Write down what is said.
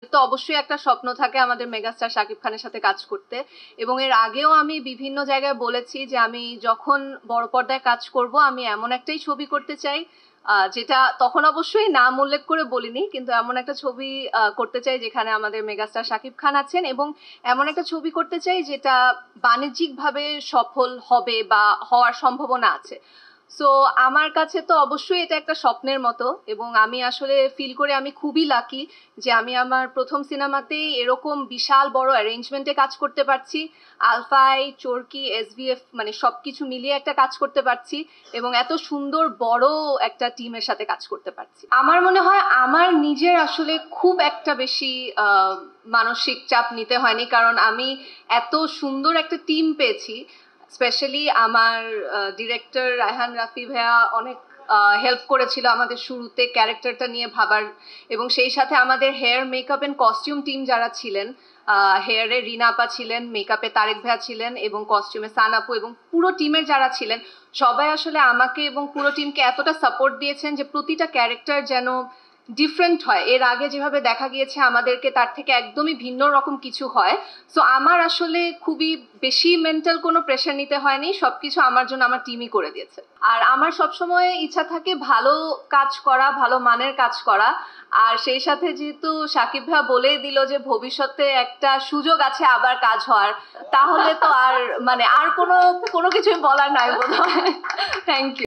তো অবশ্যই একটা স্বপ্ন থাকে আমাদের মেগাস্টার শাকিব খানের সাথে কাজ করতে, এবং এর আগেও আমি বিভিন্ন জায়গায় বলেছি যে আমি যখন বড় পর্দায় কাজ করব আমি এমন একটাই ছবি করতে চাই, যেটা তখন অবশ্যই নাম উল্লেখ করে বলিনি, কিন্তু এমন একটা ছবি করতে চাই যেখানে আমাদের মেগাস্টার শাকিব খান আছেন, এবং এমন একটা ছবি করতে চাই যেটা বাণিজ্যিকভাবে সফল হবে বা হওয়ার সম্ভাবনা আছে। সো আমার কাছে তো অবশ্যই এটা একটা স্বপ্নের মতো, এবং আমি আসলে ফিল করে আমি খুবই লাকি যে আমি আমার প্রথম সিনেমাতেই এরকম বিশাল বড় অ্যারেঞ্জমেন্টে কাজ করতে পারছি। আলফাই, চরকি, এসভিএফ মানে সবকিছু মিলিয়ে একটা কাজ করতে পারছি, এবং এত সুন্দর বড় একটা টিমের সাথে কাজ করতে পারছি। আমার মনে হয় আমার নিজের আসলে খুব একটা বেশি মানসিক চাপ নিতে হয়নি, কারণ আমি এত সুন্দর একটা টিম পেয়েছি। স্পেশালি আমার ডিরেক্টর রায়হান রাফি ভাইয়া অনেক হেল্প করেছিল আমাদের শুরুতে ক্যারেক্টারটা নিয়ে ভাবার, এবং সেই সাথে আমাদের hair makeup and costume team যারা ছিলেন, হেয়ারে রিনা আপা ছিলেন, মেকআপে তারেক ভাইয়া ছিলেন, এবং কস্টিউমে সান আপু, এবং পুরো টিমের যারা ছিলেন সবাই আসলে আমাকে এবং পুরো টিমকে এতটা সাপোর্ট দিয়েছেন যে প্রতিটা ক্যারেক্টার যেন ডিফারেন্ট হয়, এর আগে যেভাবে দেখা গিয়েছে আমাদেরকে তার থেকে একদমই ভিন্ন রকম কিছু হয়। সো আমার আসলে খুবই বেশি মেন্টাল কোনো প্রেশার নিতে হয়নি, সবকিছু আমার জন্য আমার টিমই করে দিয়েছে। আর আমার সবসময় ইচ্ছা থাকে ভালো কাজ করা, ভালো মানের কাজ করা। আর সেই সাথে যেহেতু সাকিব ভাইয়া বলেই দিল যে ভবিষ্যতে একটা সুযোগ আছে আবার কাজ হওয়ার, তাহলে তো আর মানে আর কোনো কোনো কিছুই বলার নাই বোধ হয়। Thank you.